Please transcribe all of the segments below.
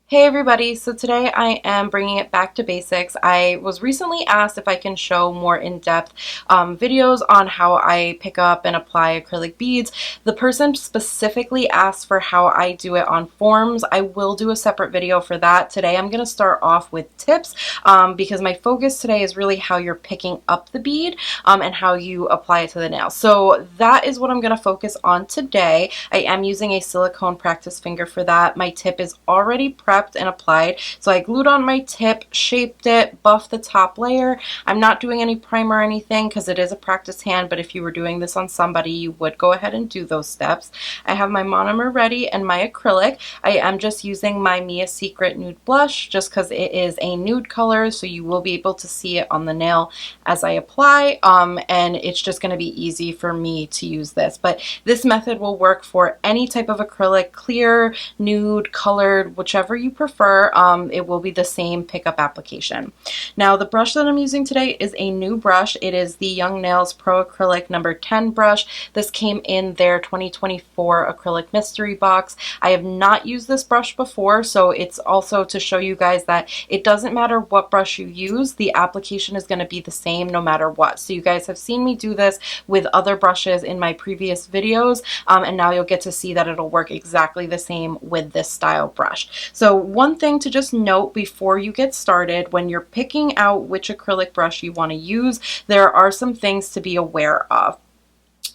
Hey everybody, so today I am bringing it back to basics. I was recently asked if I can show more in-depth videos on how I pick up and apply acrylic beads. The person specifically asked for how I do it on forms. I will do a separate video for that. Today I'm going to start off with tips because my focus today is really how you're picking up the bead and how you apply it to the nail. So that is what I'm going to focus on today. I am using a silicone practice finger for that. My tip is already prepped and applied. So I glued on my tip, shaped it, buffed the top layer. I'm not doing any primer or anything because it is a practice hand, but if you were doing this on somebody, you would go ahead and do those steps. I have my monomer ready and my acrylic. I am just using my Mia Secret Nude blush just because it is a nude color, so you will be able to see it on the nail as I apply, and it's just going to be easy for me to use this. But this method will work for any type of acrylic, clear, nude, colored, whichever you prefer. It will be the same pickup application. Now the brush that I'm using today is a new brush. It is the Young Nails Pro Acrylic number 10 brush. This came in their 2024 acrylic mystery box. I have not used this brush before, so it's also to show you guys that it doesn't matter what brush you use, the application is going to be the same no matter what. So you guys have seen me do this with other brushes in my previous videos, and now you'll get to see that it'll work exactly the same with this style brush. So one thing to just note before you get started, when you're picking out which acrylic brush you want to use, there are some things to be aware of.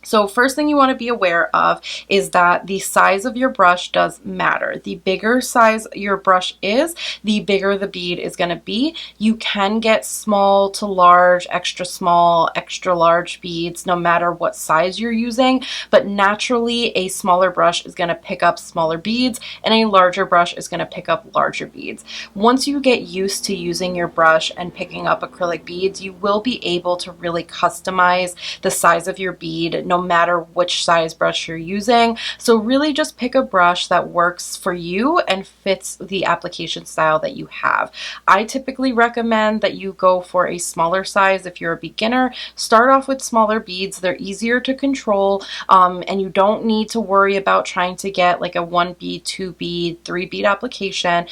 So first thing you want to be aware of is that the size of your brush does matter. The bigger size your brush is, the bigger the bead is going to be. You can get small to large, extra small, extra large beads no matter what size you're using, but naturally a smaller brush is going to pick up smaller beads and a larger brush is going to pick up larger beads. Once you get used to using your brush and picking up acrylic beads, you will be able to really customize the size of your bead no matter which size brush you're using. So really just pick a brush that works for you and fits the application style that you have. I typically recommend that you go for a smaller size if you're a beginner. Start off with smaller beads. They're easier to control, and you don't need to worry about trying to get like a 1 bead, 2 bead, 3 bead application.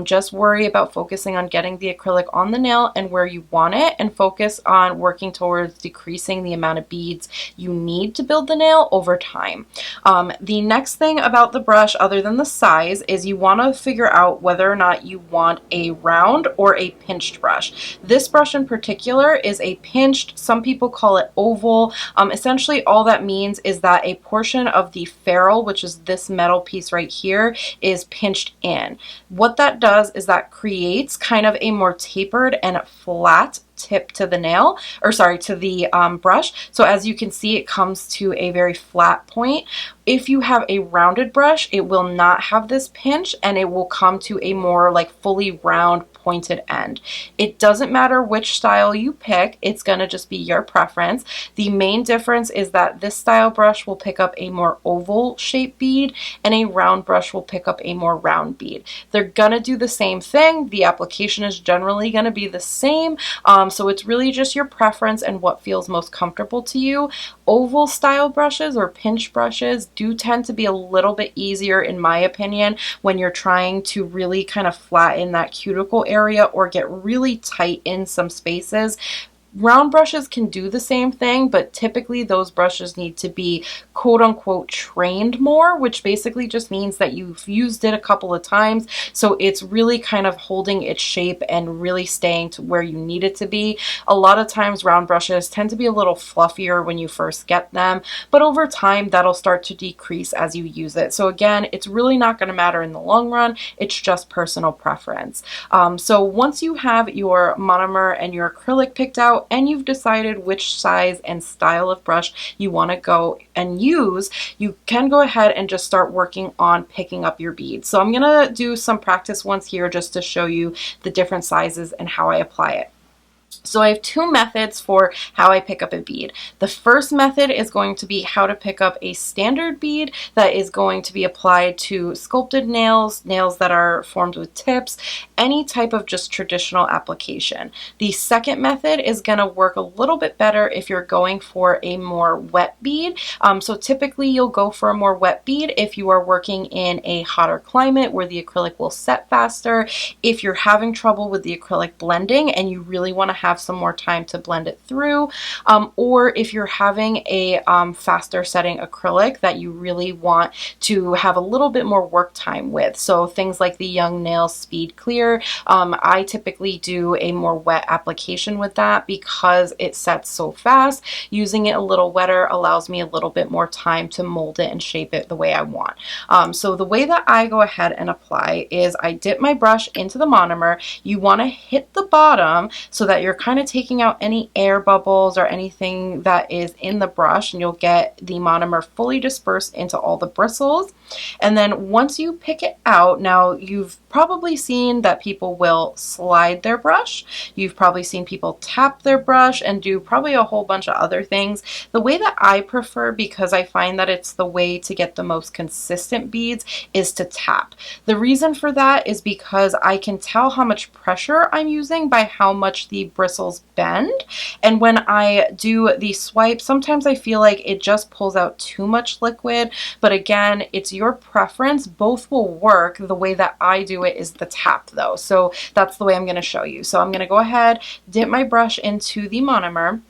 Just worry about focusing on getting the acrylic on the nail and where you want it, and focus on working towards decreasing the amount of beads you need to build the nail over time. The next thing about the brush, other than the size, is you want to figure out whether or not you want a round or a pinched brush. This brush in particular is a pinched, some people call it oval. Essentially all that means is that a portion of the ferrule, which is this metal piece right here, is pinched in. What that does is that creates kind of a more tapered and flat tip to the nail, or sorry, to the brush. So as you can see, it comes to a very flat point. If you have a rounded brush, it will not have this pinch and it will come to a more like fully round pointed end. It doesn't matter which style you pick, it's going to just be your preference. The main difference is that this style brush will pick up a more oval shaped bead and a round brush will pick up a more round bead. They're going to do the same thing. The application is generally going to be the same. So it's really just your preference and what feels most comfortable to you. Oval style brushes or pinch brushes do tend to be a little bit easier, in my opinion, when you're trying to really kind of flatten that cuticle area or get really tight in some spaces. Round brushes can do the same thing, but typically those brushes need to be quote unquote trained more, which basically just means that you've used it a couple of times, so it's really kind of holding its shape and really staying to where you need it to be. A lot of times round brushes tend to be a little fluffier when you first get them, but over time that'll start to decrease as you use it. So again, it's really not going to matter in the long run, it's just personal preference. So once you have your monomer and your acrylic picked out, and you've decided which size and style of brush you want to go and use, you can go ahead and just start working on picking up your beads. So I'm going to do some practice ones here just to show you the different sizes and how I apply it. So I have two methods for how I pick up a bead. The first method is going to be how to pick up a standard bead that is going to be applied to sculpted nails, nails that are formed with tips, any type of just traditional application. The second method is going to work a little bit better if you're going for a more wet bead. So typically you'll go for a more wet bead if you are working in a hotter climate where the acrylic will set faster. If you're having trouble with the acrylic blending and you really want to have some more time to blend it through, or if you're having a faster setting acrylic that you really want to have a little bit more work time with. So things like the Young Nails Speed Clear, I typically do a more wet application with that because it sets so fast. Using it a little wetter allows me a little bit more time to mold it and shape it the way I want. So the way that I go ahead and apply is I dip my brush into the monomer. You want to hit the bottom so that you're kind of taking out any air bubbles or anything that is in the brush, and you'll get the monomer fully dispersed into all the bristles. And then once you pick it out, now you've probably seen that people will slide their brush. You've probably seen people tap their brush and do probably a whole bunch of other things. The way that I prefer, because I find that it's the way to get the most consistent beads, is to tap. The reason for that is because I can tell how much pressure I'm using by how much the bristles bend. And when I do the swipe, sometimes I feel like it just pulls out too much liquid. But again, it's your preference. Both will work. The way that I do it is the tap though. So that's the way I'm going to show you. So I'm going to go ahead, dip my brush into the monomer.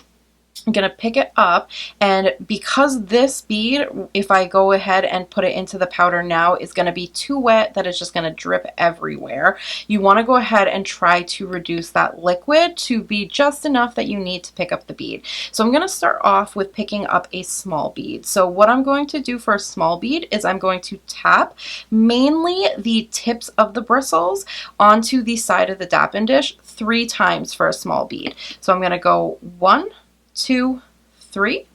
I'm going to pick it up, and because this bead, if I go ahead and put it into the powder now, is going to be too wet that it's just going to drip everywhere. You want to go ahead and try to reduce that liquid to be just enough that you need to pick up the bead. So I'm going to start off with picking up a small bead. So what I'm going to do for a small bead is I'm going to tap mainly the tips of the bristles onto the side of the dapping dish 3 times for a small bead. So I'm going to go 1, 2, 3,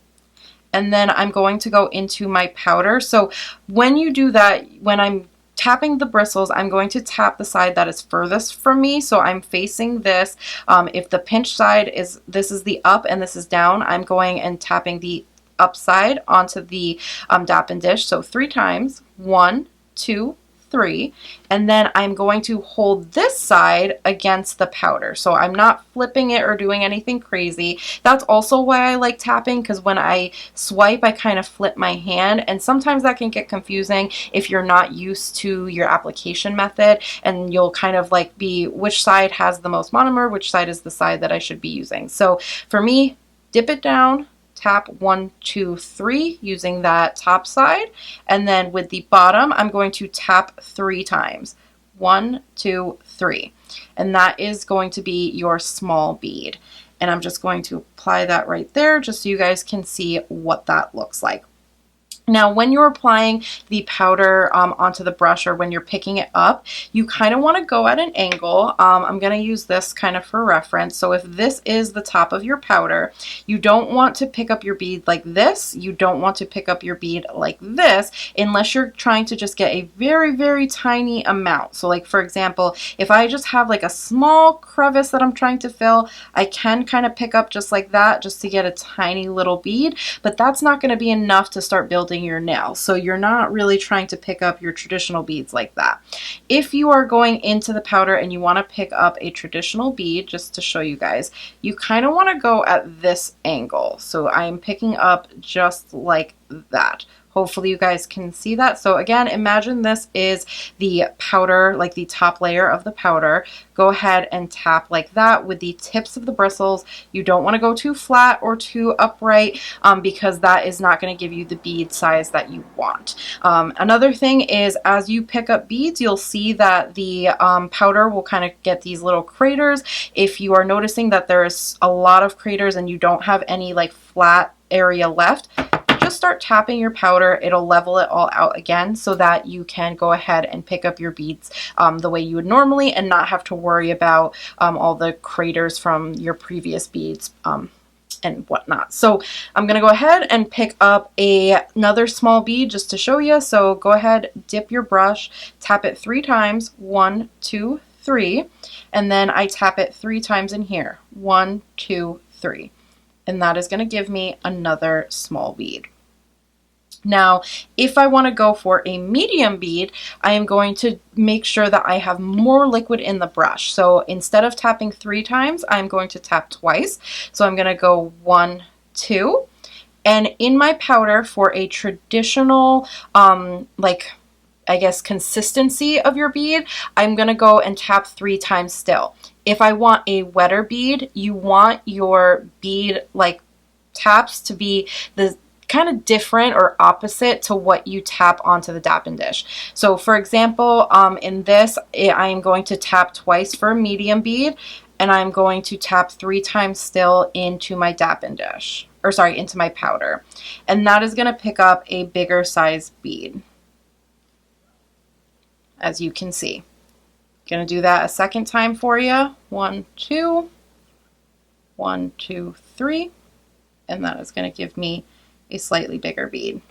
and then I'm going to go into my powder. So when you do that, when I'm tapping the bristles, I'm going to tap the side that is furthest from me. So I'm facing this. If the pinch side is, this is the up and this is down, I'm going and tapping the up side onto the dapping dish. So 3 times, 1, 2, 3, and then I'm going to hold this side against the powder. So I'm not flipping it or doing anything crazy. That's also why I like tapping, because when I swipe, I kind of flip my hand, and sometimes that can get confusing if you're not used to your application method, and you'll kind of like be, which side has the most monomer, which side is the side that I should be using. So for me, dip it down, tap 1, 2, 3 using that top side, and then with the bottom I'm going to tap 3 times. 1, 2, 3, and that is going to be your small bead. And I'm just going to apply that right there just so you guys can see what that looks like. Now, when you're applying the powder onto the brush, or when you're picking it up, you kind of want to go at an angle. I'm going to use this kind of for reference. So if this is the top of your powder, you don't want to pick up your bead like this. You don't want to pick up your bead like this unless you're trying to just get a very, very tiny amount. So like, for example, if I just have like a small crevice that I'm trying to fill, I can kind of pick up just like that just to get a tiny little bead, but that's not going to be enough to start building your nail. So you're not really trying to pick up your traditional beads like that. If you are going into the powder and you want to pick up a traditional bead, just to show you guys, you kind of want to go at this angle. So I'm picking up just like that. Hopefully you guys can see that. So again, imagine this is the powder, like the top layer of the powder. Go ahead and tap like that with the tips of the bristles. You don't want to go too flat or too upright because that is not going to give you the bead size that you want. Another thing is, as you pick up beads, you'll see that the powder will kind of get these little craters. If you are noticing that there's a lot of craters and you don't have any like flat area left, just start tapping your powder. It'll level it all out again so that you can go ahead and pick up your beads the way you would normally and not have to worry about all the craters from your previous beads and whatnot. So I'm going to go ahead and pick up another small bead just to show you. So go ahead, dip your brush, tap it 3 times, 1, 2, 3, and then I tap it 3 times in here. 1, 2, 3. And that is going to give me another small bead. Now, if I want to go for a medium bead, I am going to make sure that I have more liquid in the brush. So instead of tapping 3 times, I'm going to tap twice. So I'm going to go 1, 2. And in my powder, for a traditional, like, I guess, consistency of your bead, I'm going to go and tap 3 times still. If I want a wetter bead, you want your bead, like, taps to be the kind of different or opposite to what you tap onto the dapping dish. So for example, in this, I am going to tap twice for a medium bead, and I'm going to tap 3 times still into my dapping dish, or sorry, into my powder. And that is going to pick up a bigger size bead, as you can see. Going to do that a second time for you. 1, 2, 1, 2, 3, and that is going to give me a slightly bigger bead.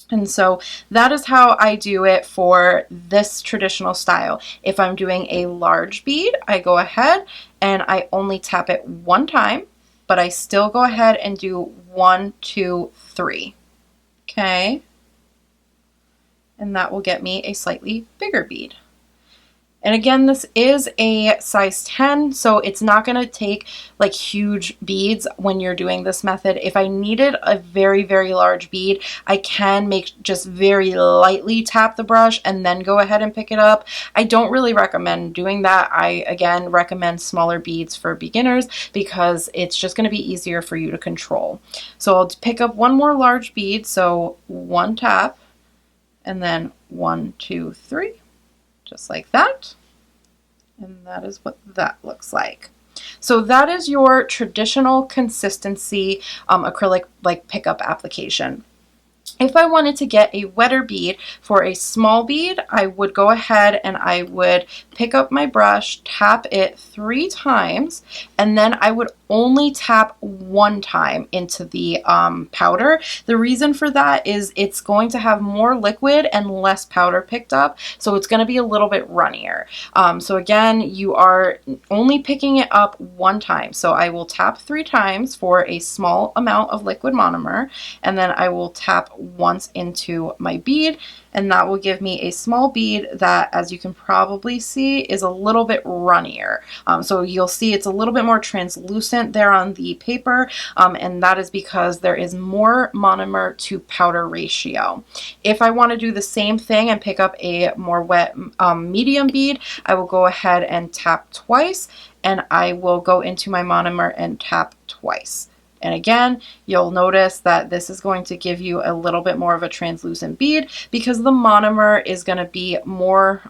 And so that is how I do it for this traditional style. If I'm doing a large bead, I go ahead and I only tap it 1 time, but I still go ahead and do 1, 2, 3. Okay. And that will get me a slightly bigger bead. And again, this is a size 10, so it's not going to take like huge beads when you're doing this method. If I needed a very, very large bead, I can just very lightly tap the brush and then go ahead and pick it up. I don't really recommend doing that. I, again, recommend smaller beads for beginners because it's just going to be easier for you to control. So I'll pick up one more large bead, so 1 tap, and then 1, 2, 3. Just like that. And that is what that looks like. So that is your traditional consistency acrylic like pickup application. If I wanted to get a wetter bead for a small bead, I would go ahead and I would pick up my brush, tap it 3 times, and then I would only tap 1 time into the powder. The reason for that is it's going to have more liquid and less powder picked up, so it's going to be a little bit runnier. So again, you are only picking it up 1 time. So I will tap 3 times for a small amount of liquid monomer, and then I will tap once into my bead, and that will give me a small bead that, as you can probably see, is a little bit runnier. So you'll see it's a little bit more translucent there on the paper, and that is because there is more monomer to powder ratio. If I want to do the same thing and pick up a more wet medium bead, I will go ahead and tap twice, and I will go into my monomer and tap twice. And again, you'll notice that this is going to give you a little bit more of a translucent bead because the monomer is going to be more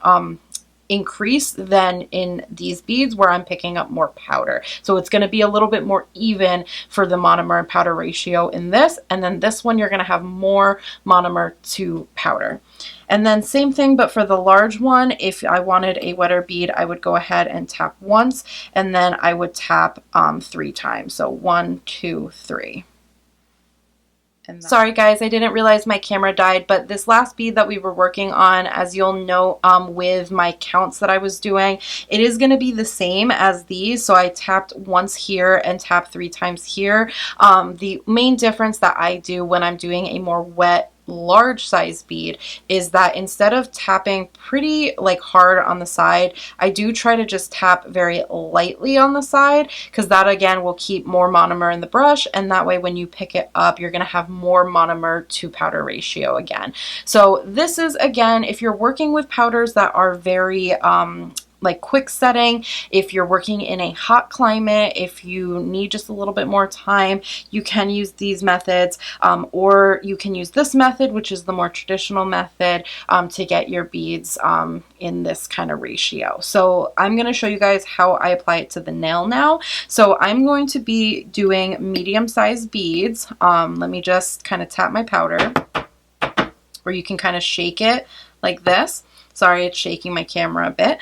increased than in these beads where I'm picking up more powder. So it's going to be a little bit more even for the monomer and powder ratio in this. And then this one, you're going to have more monomer to powder. And then same thing, but for the large one, if I wanted a wetter bead, I would go ahead and tap once, and then I would tap 3 times. So 1, 2, 3. Sorry guys, I didn't realize my camera died, but this last bead that we were working on, as you'll note with my counts that I was doing, it is going to be the same as these. So I tapped once here and tapped 3 times here. The main difference that I do when I'm doing a more wet large size bead is that instead of tapping pretty like hard on the side, I do try to just tap very lightly on the side, because that again will keep more monomer in the brush, and that way when you pick it up, you're going to have more monomer to powder ratio again. So this is, again, if you're working with powders that are very like quick setting, if you're working in a hot climate, if you need just a little bit more time, you can use these methods, or you can use this method, which is the more traditional method, to get your beads in this kind of ratio. So I'm going to show you guys how I apply it to the nail now. So I'm going to be doing medium-sized beads. Let me just kind of tap my powder, or you can kind of shake it like this. Sorry, it's shaking my camera a bit.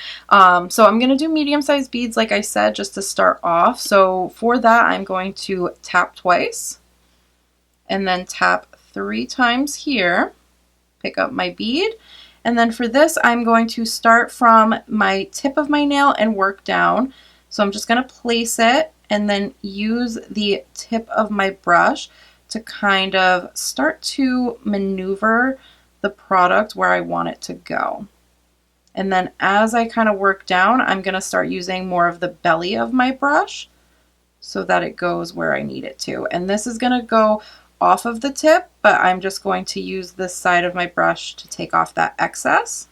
So I'm going to do medium-sized beads, like I said, just to start off. So for that, I'm going to tap twice and then tap 3 times here, pick up my bead, And then for this, I'm going to start from my tip of my nail and work down. So I'm just going to place it and then use the tip of my brush to kind of start to maneuver the product where I want it to go. And then as I kind of work down, I'm going to start using more of the belly of my brush so that it goes where I need it to. And this is going to go off of the tip, but I'm just going to use this side of my brush to take off that excess.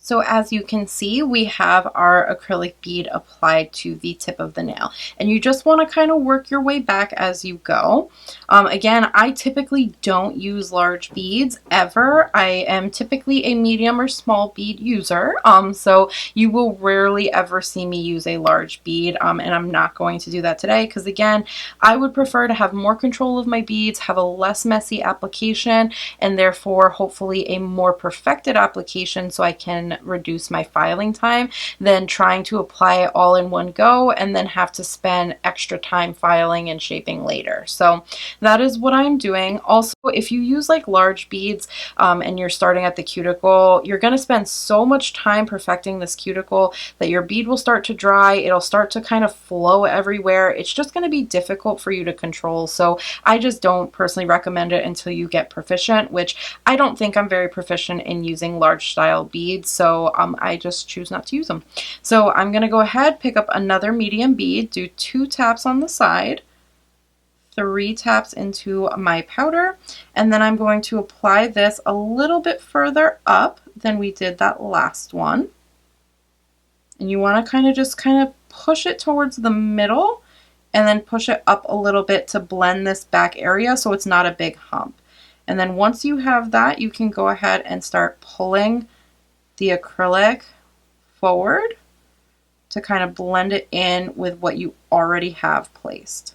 So as you can see, we have our acrylic bead applied to the tip of the nail, and you just want to kind of work your way back as you go. Again, I typically don't use large beads ever. I am typically a medium or small bead user, so you will rarely ever see me use a large bead, and I'm not going to do that today because, again, I would prefer to have more control of my beads, have a less messy application, and therefore hopefully a more perfected application so I can reduce my filing time than trying to apply it all in one go and then have to spend extra time filing and shaping later. So that is what I'm doing. Also, if you use like large beads and you're starting at the cuticle, you're going to spend so much time perfecting this cuticle that your bead will start to dry. It'll start to kind of flow everywhere. It's just going to be difficult for you to control. So I just don't personally recommend it until you get proficient, which I don't think I'm very proficient in using large style beads. So I just choose not to use them. So I'm going to go ahead, pick up another medium bead, do 2 taps on the side, 3 taps into my powder, and then I'm going to apply this a little bit further up than we did that last one. And you want to just kind of push it towards the middle and then push it up a little bit to blend this back area so it's not a big hump. And then once you have that, you can go ahead and start pulling the acrylic forward to kind of blend it in with what you already have placed.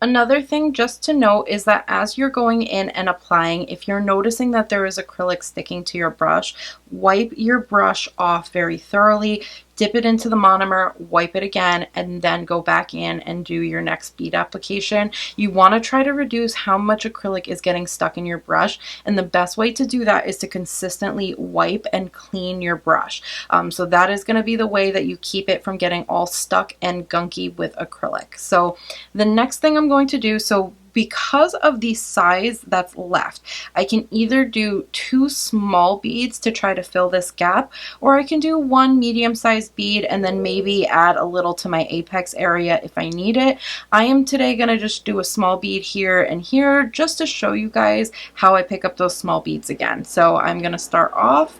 Another thing just to note is that as you're going in and applying, if you're noticing that there is acrylic sticking to your brush, wipe your brush off very thoroughly, dip it into the monomer, wipe it again, and then go back in and do your next bead application. You want to try to reduce how much acrylic is getting stuck in your brush, and the best way to do that is to consistently wipe and clean your brush. So that is going to be the way that you keep it from getting all stuck and gunky with acrylic. So the next thing I'm going to do, so because of the size that's left, I can either do 2 small beads to try to fill this gap, or I can do 1 medium-sized bead and then maybe add a little to my apex area if I need it. I am today going to just do a small bead here and here just to show you guys how I pick up those small beads again. So I'm going to start off.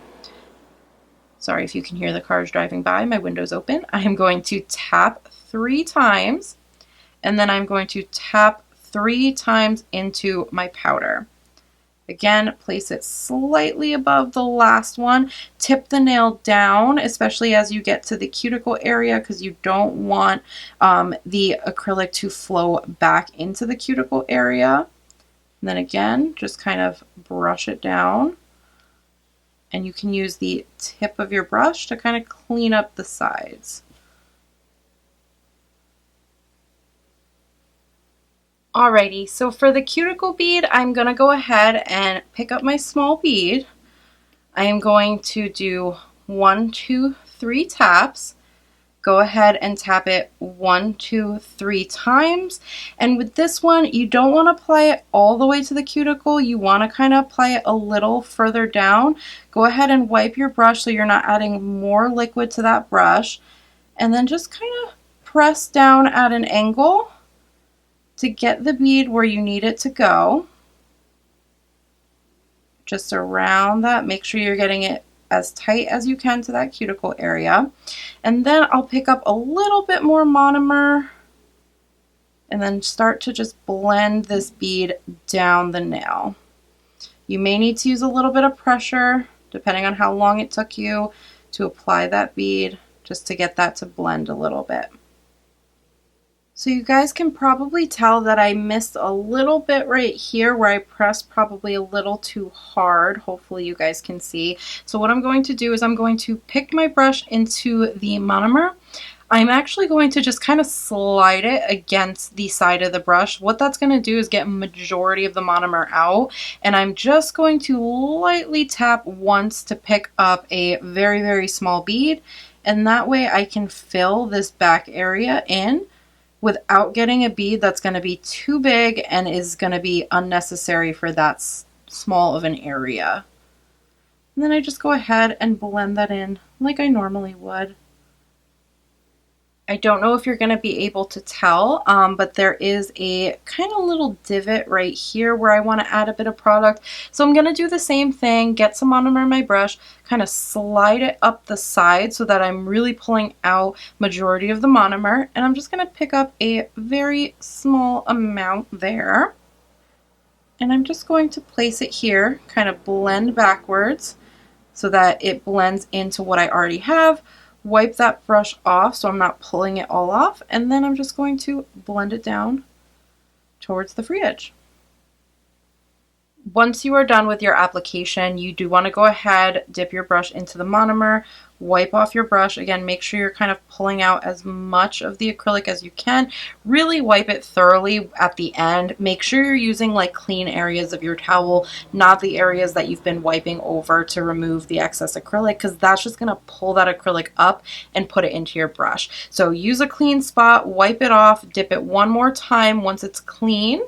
Sorry if you can hear the cars driving by, my window's open. I am going to tap 3 times, and then I'm going to tap 3 times into my powder. Again, place it slightly above the last one. Tip the nail down, especially as you get to the cuticle area, because you don't want the acrylic to flow back into the cuticle area. And then again, just kind of brush it down. And you can use the tip of your brush to kind of clean up the sides. Alrighty, so for the cuticle bead, I'm going to go ahead and pick up my small bead. I am going to do 1, 2, 3 taps. Go ahead and tap it 1, 2, 3 times. And with this one, you don't want to apply it all the way to the cuticle. You want to kind of apply it a little further down. Go ahead and wipe your brush so you're not adding more liquid to that brush. And then just kind of press down at an angle to get the bead where you need it to go. Just around that, make sure you're getting it as tight as you can to that cuticle area. And then I'll pick up a little bit more monomer and then start to just blend this bead down the nail. You may need to use a little bit of pressure depending on how long it took you to apply that bead, just to get that to blend a little bit. So you guys can probably tell that I missed a little bit right here where I pressed probably a little too hard. Hopefully you guys can see. So what I'm going to do is I'm going to pick my brush into the monomer. I'm actually going to just kind of slide it against the side of the brush. What that's going to do is get majority of the monomer out, and I'm just going to lightly tap once to pick up a very, very small bead, and that way I can fill this back area in without getting a bead that's going to be too big and is going to be unnecessary for that small of an area. And then I just go ahead and blend that in like I normally would. I don't know if you're going to be able to tell, but there is a kind of little divot right here where I want to add a bit of product. So I'm going to do the same thing, get some monomer in my brush, kind of slide it up the side so that I'm really pulling out majority of the monomer. And I'm just going to pick up a very small amount there. And I'm just going to place it here, kind of blend backwards so that it blends into what I already have. Wipe that brush off so I'm not pulling it all off, and then I'm just going to blend it down towards the free edge. Once you are done with your application, you do want to go ahead, dip your brush into the monomer, wipe off your brush. Again, make sure you're kind of pulling out as much of the acrylic as you can. Really wipe it thoroughly at the end. Make sure you're using like clean areas of your towel, not the areas that you've been wiping over to remove the excess acrylic, because that's just going to pull that acrylic up and put it into your brush. So use a clean spot, wipe it off, dip it one more time once it's clean.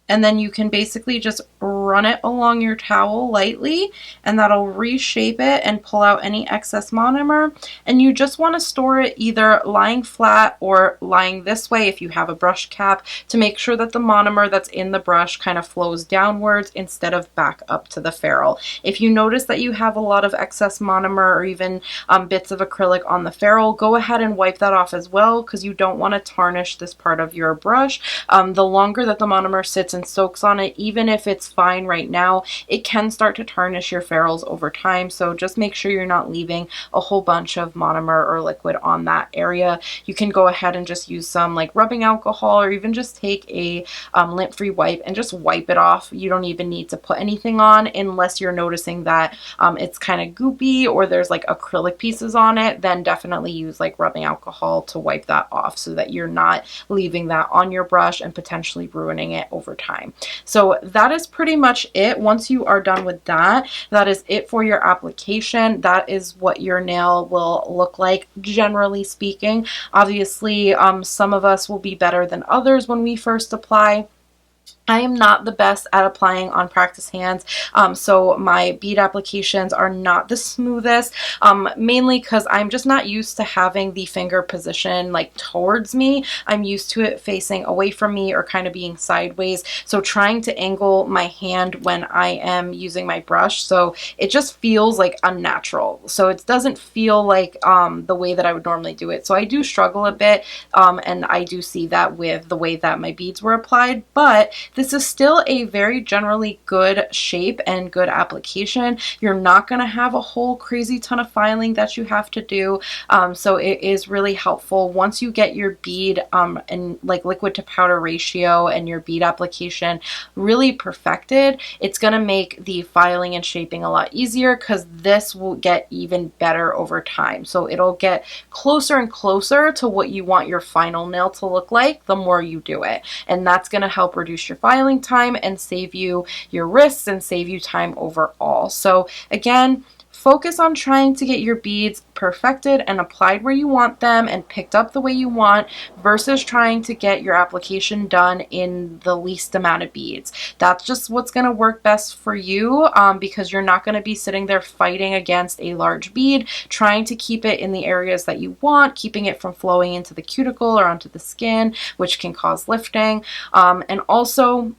And then you can basically just run it along your towel lightly, and that'll reshape it and pull out any excess monomer. And you just want to store it either lying flat or lying this way if you have a brush cap, to make sure that the monomer that's in the brush kind of flows downwards instead of back up to the ferrule. If you notice that you have a lot of excess monomer or even bits of acrylic on the ferrule, go ahead and wipe that off as well, because you don't want to tarnish this part of your brush. The longer that the monomer sits and soaks on it, even if it's fine right now, it can start to tarnish your ferrules over time. So just make sure you're not leaving a whole bunch of monomer or liquid on that area. You can go ahead and just use some like rubbing alcohol, or even just take a lint-free wipe and just wipe it off. You don't even need to put anything on unless you're noticing that it's kind of goopy or there's like acrylic pieces on it. Then definitely use like rubbing alcohol to wipe that off so that you're not leaving that on your brush and potentially ruining it over time. So that is pretty much it. Once you are done with that, that is it for your application. That is what your nail will look like, generally speaking. Obviously, some of us will be better than others when we first apply. I am not the best at applying on practice hands, so my bead applications are not the smoothest, mainly because I'm just not used to having the finger position like towards me. I'm used to it facing away from me or kind of being sideways, so trying to angle my hand when I am using my brush, so it just feels like unnatural. So it doesn't feel like the way that I would normally do it. So I do struggle a bit, and I do see that with the way that my beads were applied, but this is still a very generally good shape and good application. You're not going to have a whole crazy ton of filing that you have to do. So it is really helpful once you get your bead and like liquid to powder ratio and your bead application really perfected. It's going to make the filing and shaping a lot easier, because this will get even better over time. So it'll get closer and closer to what you want your final nail to look like the more you do it. And that's going to help reduce your filing time and save you your wrists and save you time overall. So again, focus on trying to get your beads perfected and applied where you want them and picked up the way you want, versus trying to get your application done in the least amount of beads. That's just what's going to work best for you, because you're not going to be sitting there fighting against a large bead, trying to keep it in the areas that you want, keeping it from flowing into the cuticle or onto the skin, which can cause lifting. And also,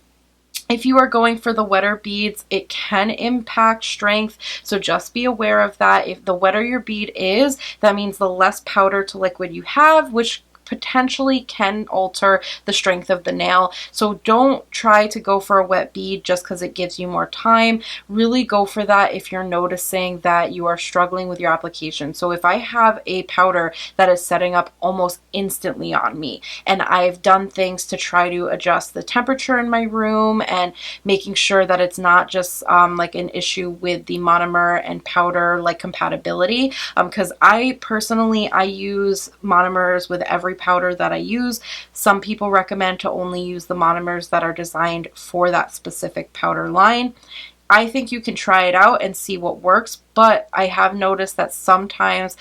if you are going for the wetter beads, it can impact strength, so just be aware of that. If the wetter your bead is, that means the less powder to liquid you have, which potentially can alter the strength of the nail. So don't try to go for a wet bead just because it gives you more time. Really go for that if you're noticing that you are struggling with your application. So if I have a powder that is setting up almost instantly on me, and I've done things to try to adjust the temperature in my room and making sure that it's not just like an issue with the monomer and powder like compatibility, because I personally use monomers with every powder that I use. Some people recommend to only use the monomers that are designed for that specific powder line. I think you can try it out and see what works, but I have noticed that sometimes,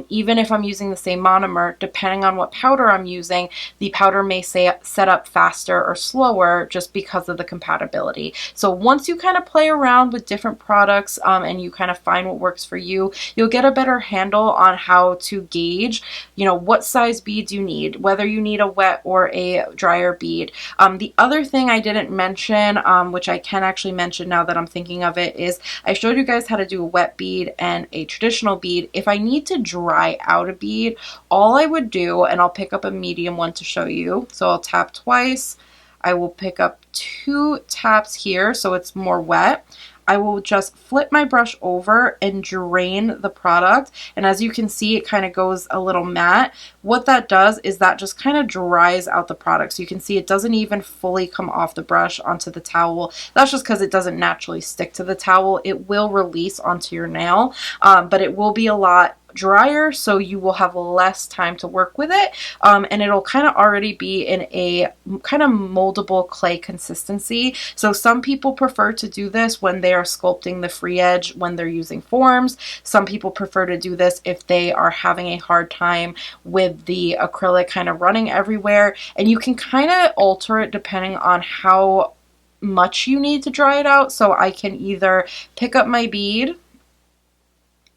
even if I'm using the same monomer, depending on what powder I'm using, the powder may set up faster or slower just because of the compatibility. So once you kind of play around with different products and you kind of find what works for you, you'll get a better handle on how to gauge, you know, what size beads you need, whether you need a wet or a drier bead. The other thing I didn't mention, which I can actually mention now that I'm thinking of it, is I showed you guys how to do a wet bead and a traditional bead. If I need to dry out a bead, all I would do, and I'll pick up a medium one to show you. So I'll tap twice. I will pick up 2 taps here so it's more wet. I will just flip my brush over and drain the product. And as you can see, it kind of goes a little matte. What that does is that just kind of dries out the product. So you can see it doesn't even fully come off the brush onto the towel. That's just because it doesn't naturally stick to the towel. It will release onto your nail, but it will be a lot drier, so you will have less time to work with it, and it'll kind of already be in a kind of moldable clay consistency. So some people prefer to do this when they are sculpting the free edge when they're using forms. Some people prefer to do this if they are having a hard time with the acrylic kind of running everywhere, and you can kind of alter it depending on how much you need to dry it out. So I can either pick up my bead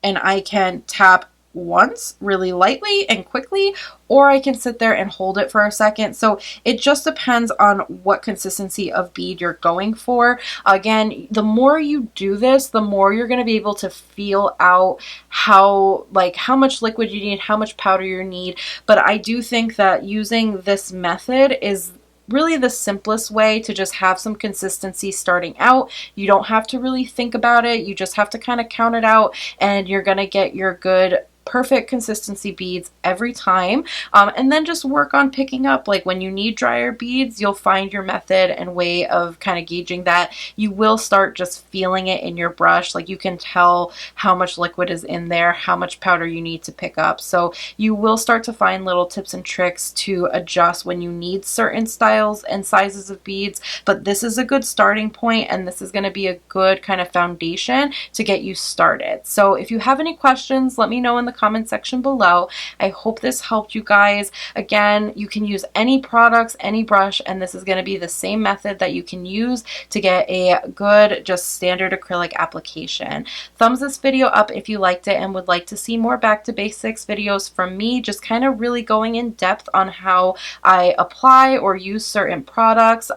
and I can tap once really lightly and quickly, or I can sit there and hold it for a second. So it just depends on what consistency of bead you're going for. Again, the more you do this, the more you're going to be able to feel out how much liquid you need, how much powder you need. But I do think that using this method is really the simplest way to just have some consistency starting out. You don't have to really think about it. You just have to kind of count it out, and you're going to get your good perfect consistency beads every time, and then just work on picking up, like when you need drier beads, you'll find your method and way of kind of gauging that. You will start just feeling it in your brush, like you can tell how much liquid is in there, how much powder you need to pick up. So you will start to find little tips and tricks to adjust when you need certain styles and sizes of beads, but this is a good starting point, and this is going to be a good kind of foundation to get you started. So if you have any questions, let me know in the comment section below. I hope this helped you guys. Again, you can use any products, any brush, and this is going to be the same method that you can use to get a good, just standard acrylic application. Thumbs this video up if you liked it and would like to see more back to basics videos from me, just kind of really going in depth on how I apply or use certain products.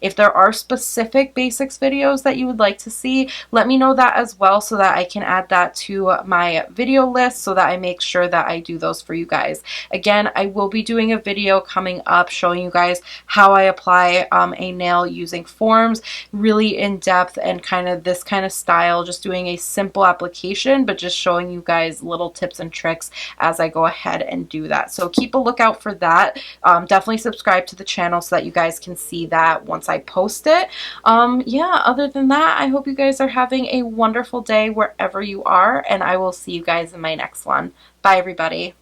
If there are specific basics videos that you would like to see, let me know that as well so that I can add that to my video list, so that I make sure that I do those for you guys. Again, I will be doing a video coming up showing you guys how I apply a nail using forms, really in depth and kind of this kind of style, just doing a simple application, but just showing you guys little tips and tricks as I go ahead and do that. So keep a lookout for that. Definitely subscribe to the channel so that you guys can see that once I post it. Yeah, other than that, I hope you guys are having a wonderful day wherever you are, and I will see you guys in my next one. Bye, everybody.